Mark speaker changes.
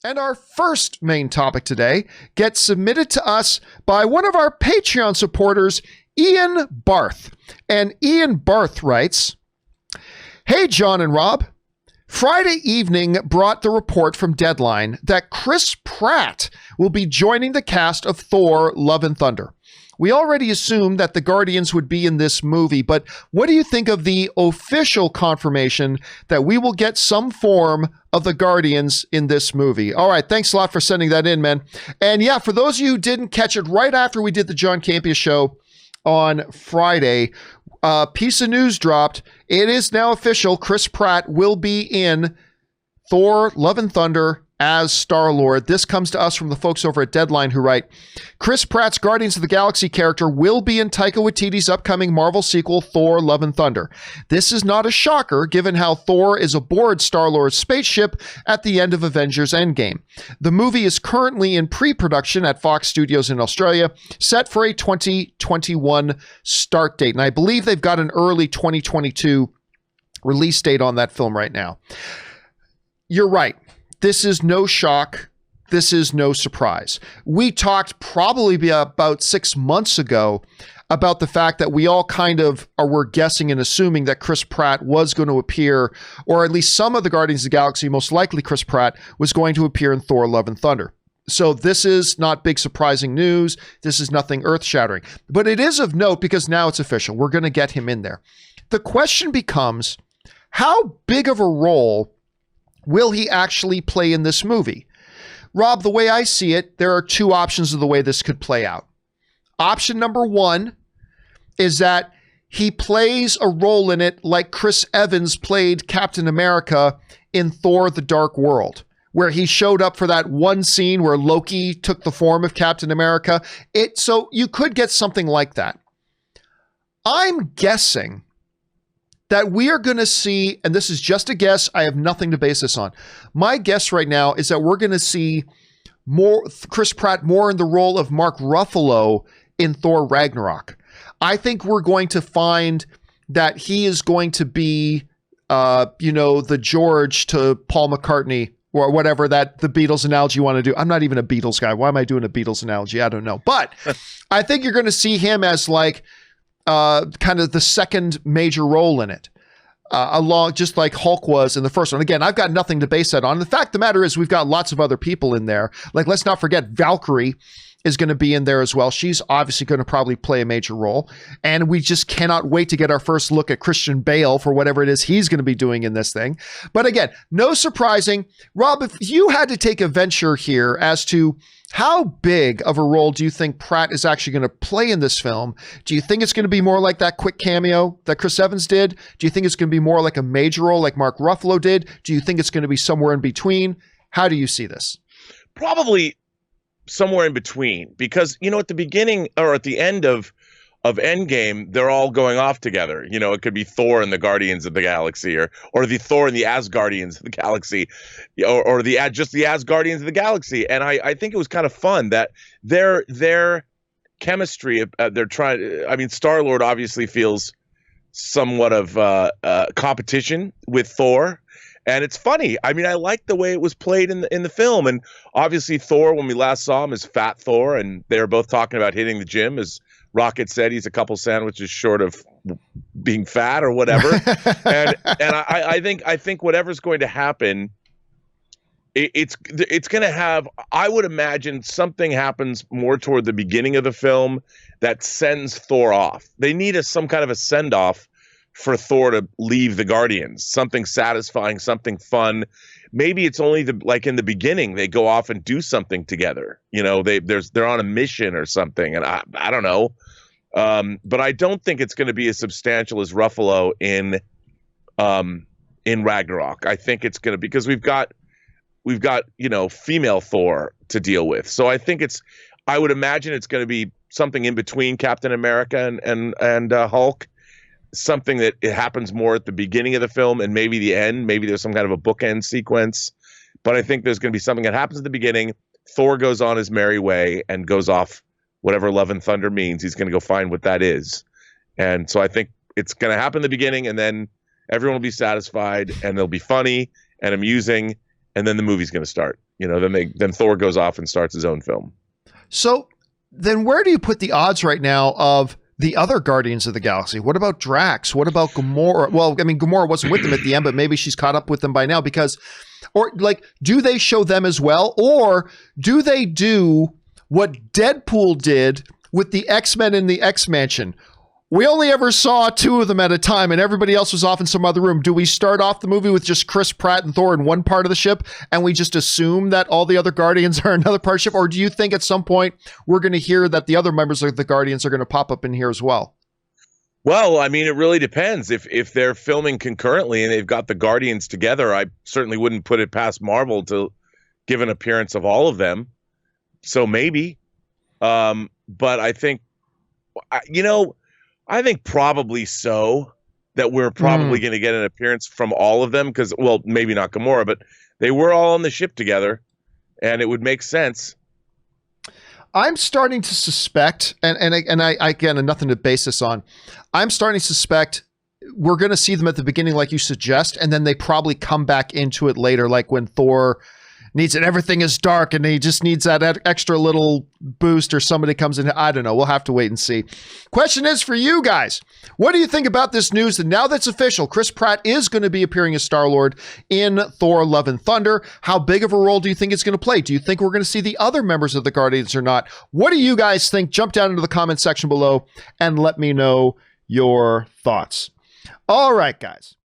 Speaker 1: And our first main topic today gets submitted to us by one of our Patreon supporters, Ian Barth. And Ian Barth writes, "Hey, John and Rob. Friday evening brought the report from Deadline that Chris Pratt will be joining the cast of Thor: Love and Thunder. We already assumed that the Guardians would be in this movie, but what do you think of the official confirmation that we will get some form of the Guardians in this movie?" All right, thanks a lot for sending that in, man. And yeah, for those of you who didn't catch it, right after we did the John Campea Show on Friday, a piece of news dropped. It is now official. Chris Pratt will be in Thor: Love and Thunder as Star-Lord. This comes to us from the folks over at Deadline who write, Chris Pratt's Guardians of the Galaxy character will be in Taika Waititi's upcoming Marvel sequel, Thor: Love and Thunder. This is not a shocker, given how Thor is aboard Star-Lord's spaceship at the end of Avengers Endgame. The movie is currently in pre-production at Fox Studios in Australia, set for a 2021 start date. And I believe they've got an early 2022 release date on that film right now. You're right. This is no shock. This is no surprise. We talked probably about 6 months ago about the fact that we all kind of were guessing and assuming that Chris Pratt was going to appear, or at least some of the Guardians of the Galaxy, most likely Chris Pratt, was going to appear in Thor: Love and Thunder. So this is not big surprising news. This is nothing earth-shattering. But it is of note because now it's official. We're going to get him in there. The question becomes, how big of a role will he actually play in this movie? Rob, the way I see it, there are two options of the way this could play out. Option number one is that he plays a role in it like Chris Evans played Captain America in Thor: The Dark World, where he showed up for that one scene where Loki took the form of Captain America. So you could get something like that. I'm guessing that we are going to see, and this is just a guess, I have nothing to base this on. My guess right now is that we're going to see more Chris Pratt more in the role of Mark Ruffalo in Thor Ragnarok. I think we're going to find that he is going to be, the George to Paul McCartney, or whatever that the Beatles analogy you want to do. I'm not even a Beatles guy. Why am I doing a Beatles analogy? I don't know. But I think you're going to see him as like, kind of the second major role in it, along just like Hulk was in the first one. Again, I've got nothing to base that on. The fact of the matter is we've got lots of other people in there. Like, let's not forget Valkyrie is going to be in there as well. She's obviously going to probably play a major role. And we just cannot wait to get our first look at Christian Bale for whatever it is he's going to be doing in this thing. But again, no surprising. Rob, if you had to take a venture here as to how big of a role do you think Pratt is actually going to play in this film? Do you think it's going to be more like that quick cameo that Chris Evans did? Do you think it's going to be more like a major role like Mark Ruffalo did? Do you think it's going to be somewhere in between? How do you see this?
Speaker 2: Probably somewhere in between, because, at the beginning or at the end of Endgame, they're all going off together. It could be Thor and the Guardians of the Galaxy, or the Thor and the Asgardians of the Galaxy, or just the Asgardians of the Galaxy. And I think it was kind of fun that their chemistry, they're trying. I mean, Star-Lord obviously feels somewhat of competition with Thor. And it's funny. I mean, I like the way it was played in the film. And obviously Thor, when we last saw him, is Fat Thor, and they were both talking about hitting the gym. As Rocket said, he's a couple sandwiches short of being fat or whatever. and I think whatever's going to happen, it's going to have, I would imagine something happens more toward the beginning of the film that sends Thor off. They need some kind of a send-off for Thor to leave the Guardians, something satisfying, something fun. Maybe it's only like in the beginning they go off and do something together. They're on a mission or something, and I don't know. But I don't think it's going to be as substantial as Ruffalo in Ragnarok. I think it's going to, because we've got female Thor to deal with. So I think I would imagine it's going to be something in between Captain America and Hulk. Something that it happens more at the beginning of the film and maybe the end. Maybe there's some kind of a bookend sequence, but I think there's going to be something that happens at the beginning. Thor goes on his merry way and goes off, whatever Love and Thunder means. He's going to go find what that is. And so I think it's going to happen in the beginning, and then everyone will be satisfied, and it'll be funny and amusing, and then the movie's going to start. Then Thor goes off and starts his own film.
Speaker 1: So then where do you put the odds right now of the other Guardians of the Galaxy? What about Drax? What about Gamora? Well, I mean, Gamora wasn't with them at the end, but maybe she's caught up with them by now do they show them as well? Or do they do what Deadpool did with the X-Men in the X-Mansion? We only ever saw two of them at a time and everybody else was off in some other room. Do we start off the movie with just Chris Pratt and Thor in one part of the ship and we just assume that all the other Guardians are another part of the ship? Or do you think at some point we're going to hear that the other members of the Guardians are going to pop up in here as well?
Speaker 2: Well, I mean, it really depends. If they're filming concurrently and they've got the Guardians together, I certainly wouldn't put it past Marvel to give an appearance of all of them. So maybe. But I think, I think probably so, that we're probably going to get an appearance from all of them because, well, maybe not Gamora, but they were all on the ship together and it would make sense.
Speaker 1: I'm starting to suspect, and I again, nothing to base this on. I'm starting to suspect we're going to see them at the beginning, like you suggest, and then they probably come back into it later, like when Thor needs it. Everything is dark, and he just needs that extra little boost, or somebody comes in. I don't know. We'll have to wait and see. Question is for you guys. What do you think about this news that now that's official, Chris Pratt is going to be appearing as Star-Lord in Thor: Love and Thunder? How big of a role do you think it's going to play? Do you think we're going to see the other members of the Guardians or not? What do you guys think? Jump down into the comment section below and let me know your thoughts. All right, guys.